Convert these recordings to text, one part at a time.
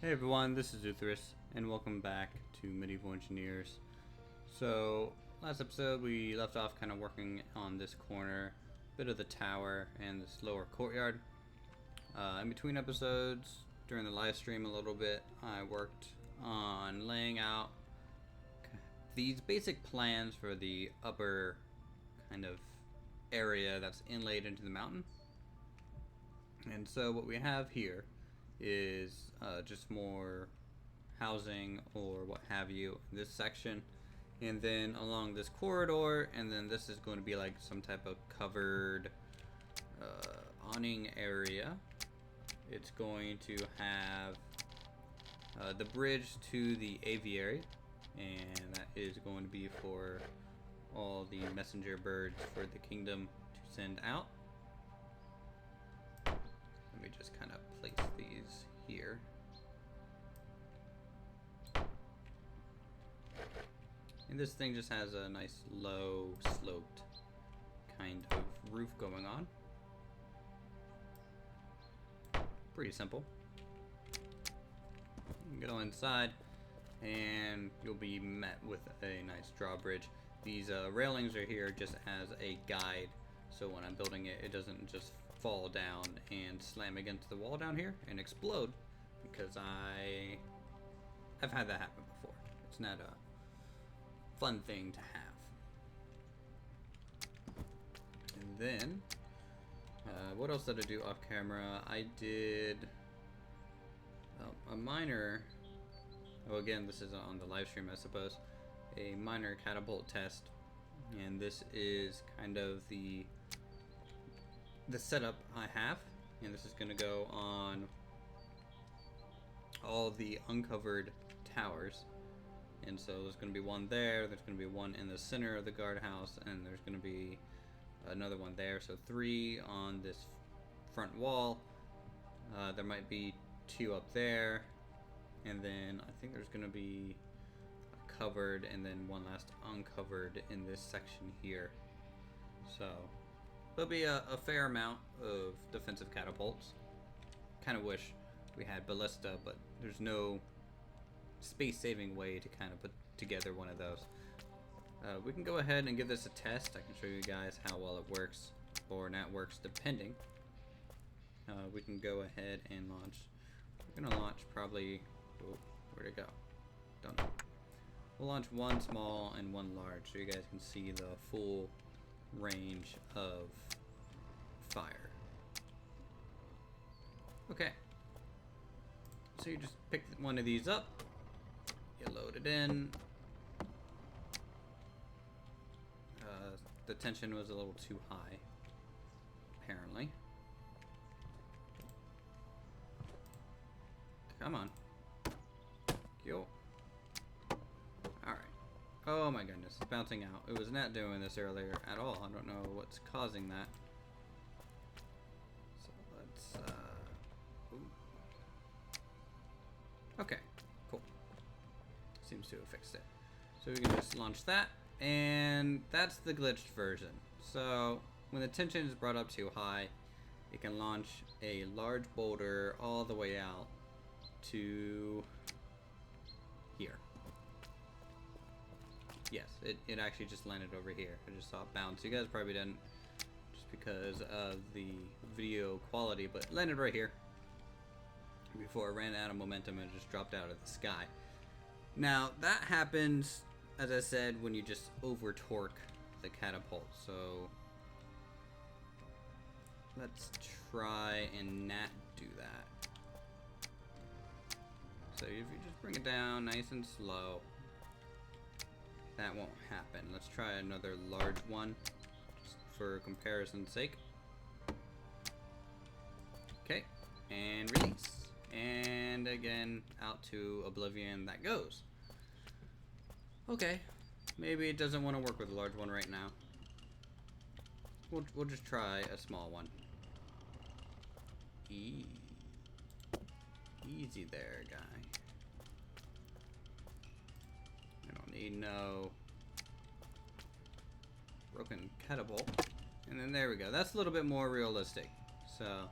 Hey everyone, this is Uthris, and welcome back to Medieval Engineers. So, last episode we left off kind of working on this corner, bit of the tower, and this lower courtyard. In between episodes, during the live stream a little bit, I worked on laying out these basic plans for the upper kind of area that's inlaid into the mountain. And so what we have here is just more housing or what have you in this section, and then along this corridor, and then this is going to be like some type of covered awning area. It's going to have the bridge to the aviary, and that is going to be for all the messenger birds for the kingdom to send out. Let me just kind of place these here. And this thing just has a nice low sloped kind of roof going on. Pretty simple. You can go inside and you'll be met with a nice drawbridge. These railings are here just as a guide, so when I'm building it, it doesn't just fall down and slam against the wall down here and explode, because I've had that happen before. It's not a fun thing to have. And then what else did I do off camera? I did a minor, oh again this is on the live stream I suppose, a minor catapult test, and this is kind of the setup I have, and this is going to go on all the uncovered towers. And so there's going to be one there, there's going to be one in the center of the guardhouse, and there's going to be another one there, so 3 on this front wall. There might be 2 up there, and then I think there's going to be a covered and then one last uncovered in this section here. So there'll be a fair amount of defensive catapults. Kind of wish we had ballista, but there's no space-saving way to kind of put together one of those. We can go ahead and give this a test. I can show you guys how well it works or not works depending. We can go ahead and launch. We're gonna launch probably, oh, where'd it go? Don't know. We'll launch one small and one large so you guys can see the full range of fire. Okay, so you just pick one of these up, you load it in. The tension was a little too high, apparently. Come on. Yo. Alright. Oh my goodness, it's bouncing out. It was not doing this earlier at all. I don't know what's causing that. So let's, ooh. Okay, cool. Seems to have fixed it. So we can just launch that, and that's the glitched version. So when the tension is brought up too high, it can launch a large boulder all the way out to here. Yes, it actually just landed over here. I just saw it bounce. You guys probably didn't, just because of the video quality, but it landed right here before it ran out of momentum and it just dropped out of the sky. Now that happens, as I said, when you just over torque the catapult. So let's try and not do that. So if you just bring it down nice and slow, that won't happen. Let's try another large one, just for comparison's sake. Okay, and release. And again, out to oblivion that goes. Okay, maybe it doesn't want to work with a large one right now. We'll just try a small one. Easy there, guy. I don't need no broken catapult. And then there we go. That's a little bit more realistic. So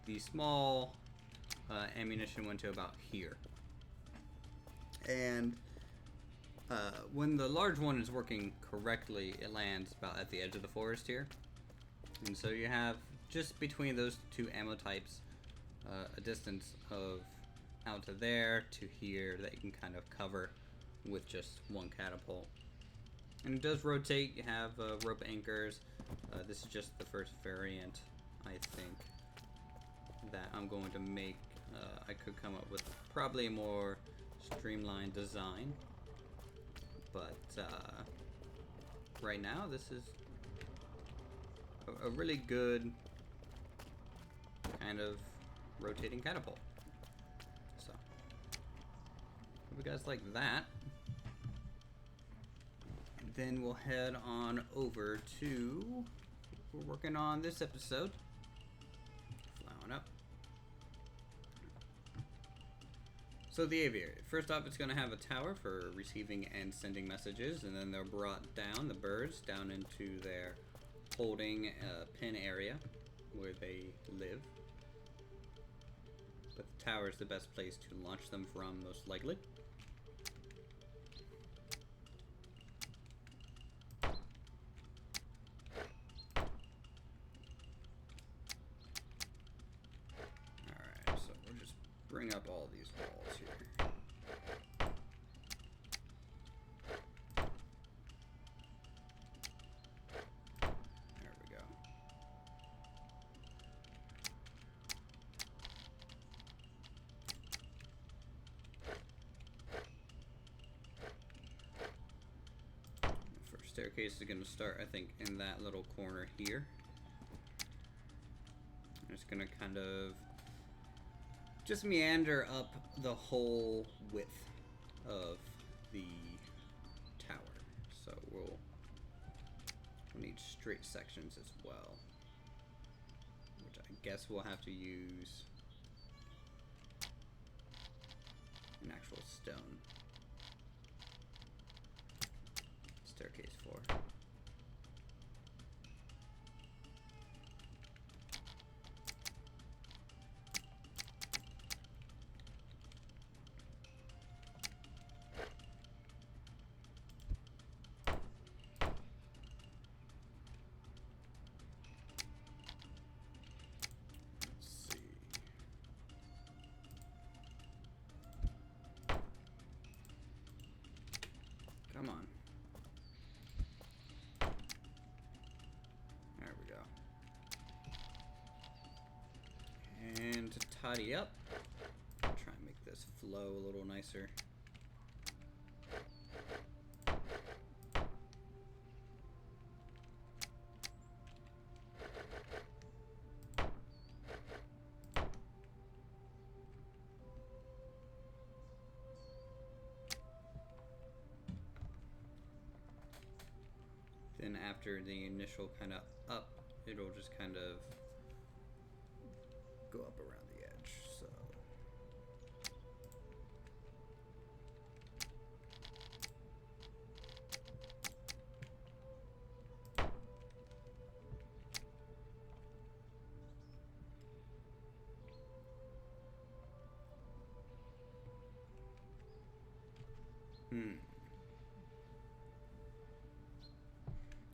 the small ammunition went to about here. And when the large one is working correctly, it lands about at the edge of the forest here. And so you have, just between those two ammo types, a distance of out to there to here that you can kind of cover with just one catapult. And it does rotate. You have rope anchors. This is just the first variant, I think, that I'm going to make. I could come up with probably a more streamlined design, but right now this is a really good kind of rotating catapult. So, hope you guys like that. And then we'll head on over to what we're working on this episode. Fly on up. So the aviary. First off, it's going to have a tower for receiving and sending messages, and then they're brought down, the birds, down into their holding pen area where they live. But the tower is the best place to launch them from, most likely. Alright, so we'll just bring up all these walls here. There we go. The first staircase is going to start, I think, in that little corner here. It's going to kind of just meander up the whole width of the tower. So we'll need straight sections as well, which I guess we'll have to use an actual stone staircase for. Come on. There we go. And to tidy up, I'll try and make this flow a little nicer. Then after the initial kind of up, it'll just kind of go up around the edge, so.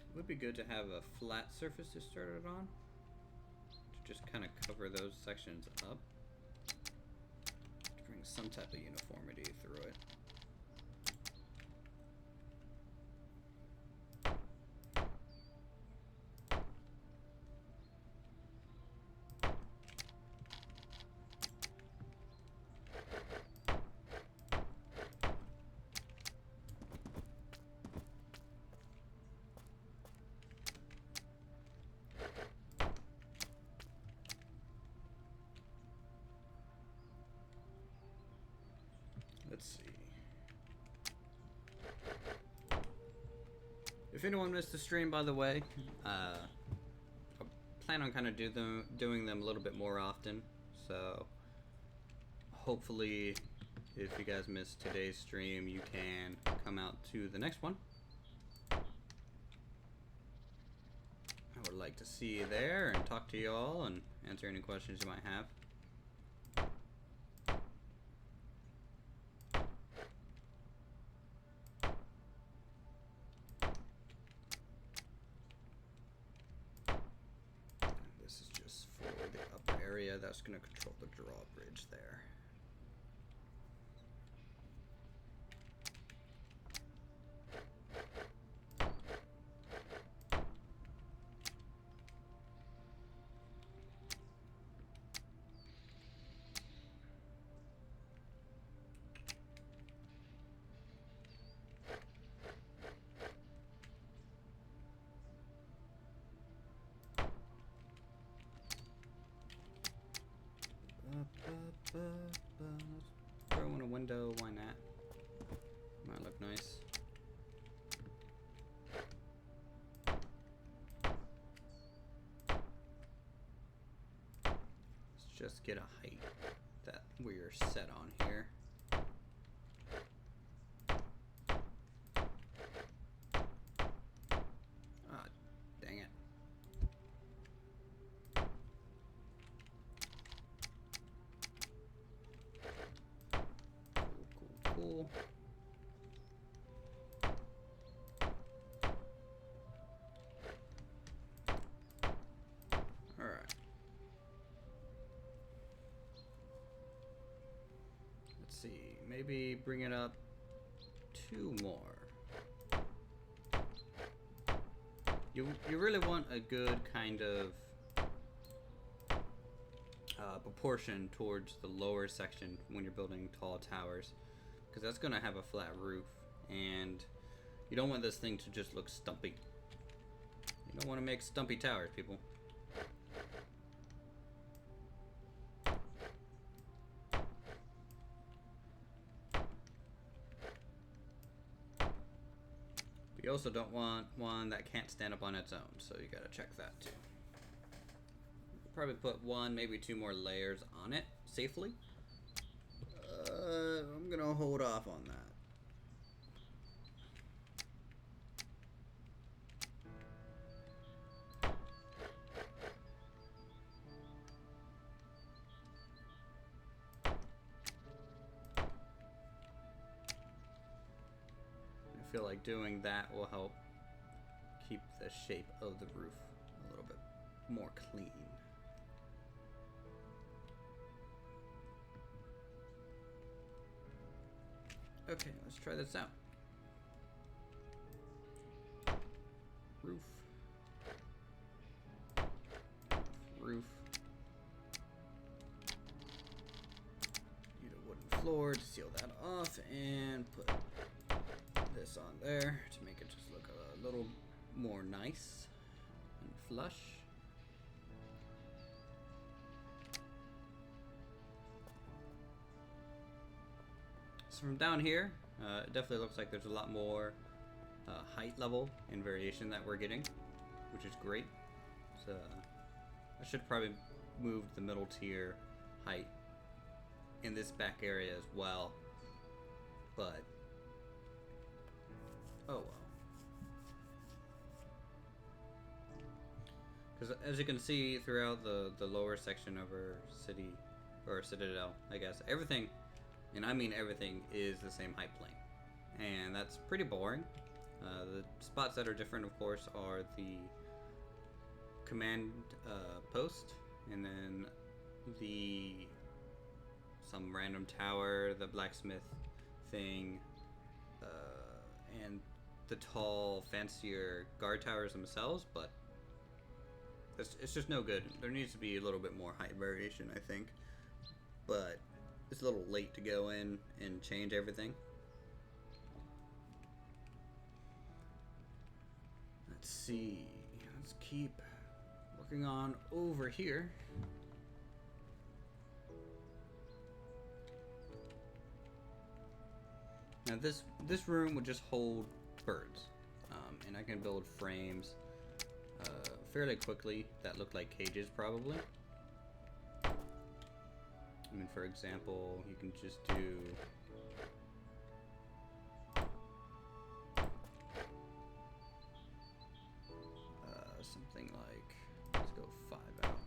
It would be good to have a flat surface to start it on, to just kind of cover those sections up, to bring some type of uniformity through it. Let's see. If anyone missed the stream, by the way, I plan on kind of doing them a little bit more often. So hopefully, if you guys missed today's stream, you can come out to the next one. I would like to see you there and talk to you all and answer any questions you might have. area that's going to control the drawbridge there. Throw in a window, why not? Might look nice. Let's just get a height that we're set on here. Ah, dang it. Cool. All right. Let's see. Maybe bring it up 2 more. You really want a good kind of proportion towards the lower section when you're building tall towers, because that's going to have a flat roof, and you don't want this thing to just look stumpy. You don't want to make stumpy towers, people. You also don't want one that can't stand up on its own, so you gotta check that too. Probably put 1, maybe 2 more layers on it safely. I'm gonna hold off on that. I feel like doing that will help keep the shape of the roof a little bit more clean. Okay, let's try this out. Roof. Roof. Need a wooden floor to seal that off, and put this on there to make it just look a little more nice and flush. So from down here, it definitely looks like there's a lot more height level and variation that we're getting, which is great. So I should probably move the middle tier height in this back area as well, but oh well. Because as you can see throughout the lower section of our city, or Citadel, I guess, everything, and I mean everything, is the same height plane. And that's pretty boring. The spots that are different, of course, are the command post, and then some random tower, the blacksmith thing, and the tall, fancier guard towers themselves, but it's just no good. There needs to be a little bit more height variation, I think, but it's a little late to go in and change everything. Let's see. Let's keep working on over here. Now this room would just hold birds, and I can build frames fairly quickly that look like cages, probably. I mean, for example, you can just do something like, let's go 5 out.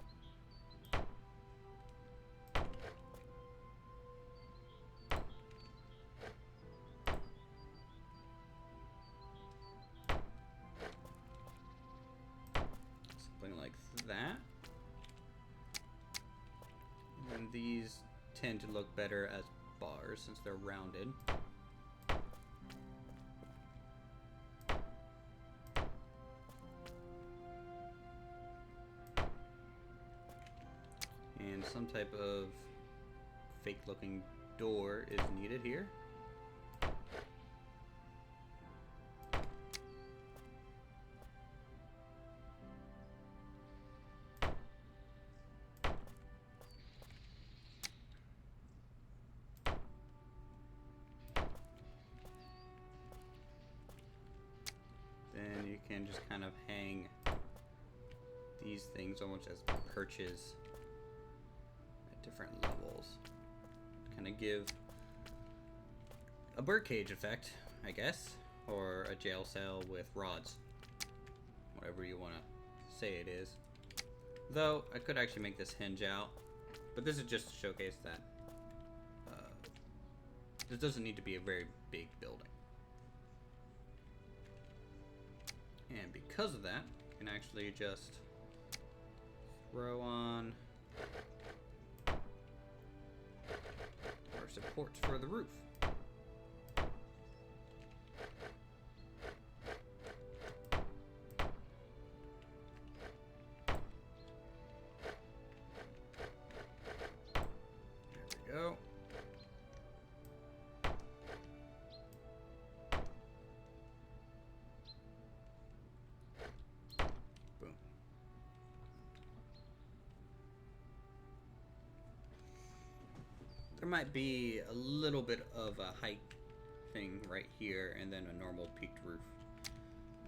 Something like that. these tend to look better as bars since they're rounded. And some type of fake looking door is needed here. Then you can just kind of hang these things almost as perches at different levels. Kind of give a birdcage effect, I guess, or a jail cell with rods. Whatever you want to say it is. Though, I could actually make this hinge out, but this is just to showcase that this doesn't need to be a very big building. And because of that, you can actually just throw on our supports for the roof. There we go. There might be a little bit of a height thing right here and then a normal peaked roof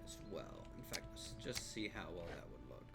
as well. In fact, let's just see how well that would look.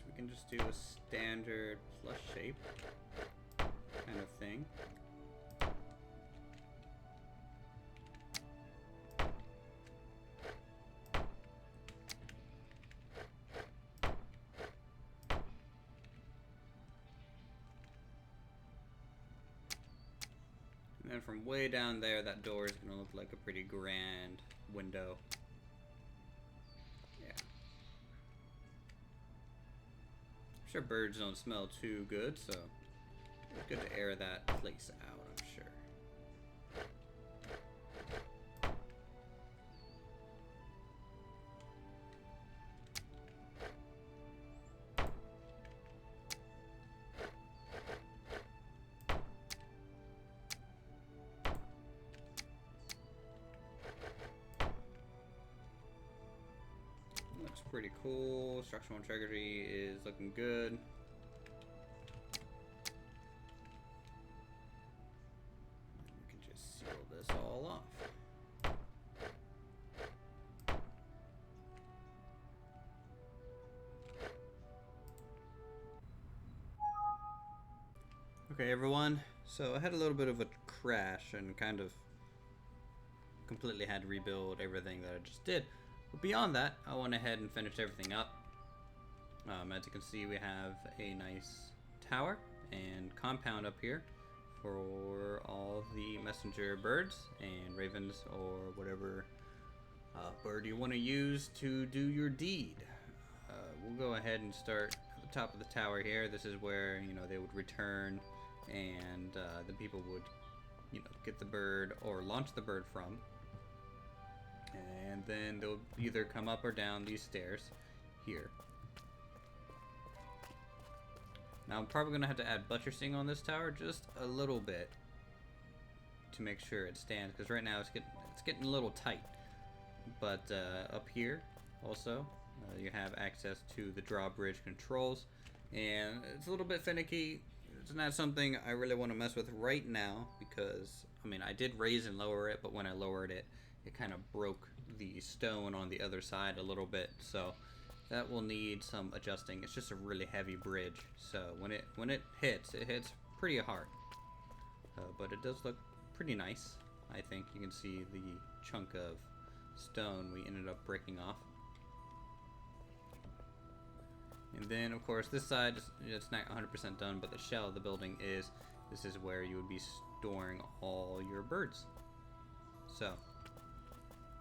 We can just do a standard plus shape kind of thing. And then from way down there, that door is going to look like a pretty grand window. I'm sure birds don't smell too good, so it's good to air that place out, I'm sure. Looks pretty cool. Structural integrity is looking good. We can just seal this all off. Okay, everyone. So I had a little bit of a crash and kind of completely had to rebuild everything that I just did. But beyond that, I went ahead and finished everything up. As you can see, we have a nice tower and compound up here for all the messenger birds and ravens or whatever bird you want to use to do your deed. We'll go ahead and start at the top of the tower here. This is where, you know, they would return and the people would, you know, get the bird or launch the bird from. And then they'll either come up or down these stairs here. Now I'm probably going to have to add buttressing on this tower just a little bit to make sure it stands, because right now it's getting a little tight. But up here also you have access to the drawbridge controls, and it's a little bit finicky. It's not something I really want to mess with right now because, I mean, I did raise and lower it, but when I lowered it, it kind of broke the stone on the other side a little bit, so that will need some adjusting. It's just a really heavy bridge, so when it hits pretty hard, but it does look pretty nice. I think you can see the chunk of stone we ended up breaking off. And then, of course, this side, it's not 100% done, but the shell of the building is, this is where you would be storing all your birds. So,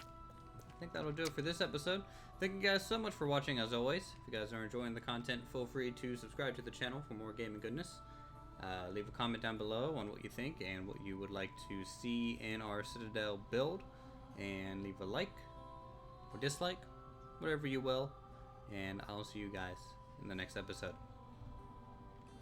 I think that'll do it for this episode. Thank you guys so much for watching, as always. If you guys are enjoying the content, feel free to subscribe to the channel for more gaming goodness. Leave a comment down below on what you think and what you would like to see in our Citadel build. And leave a like or dislike, whatever you will. And I'll see you guys in the next episode.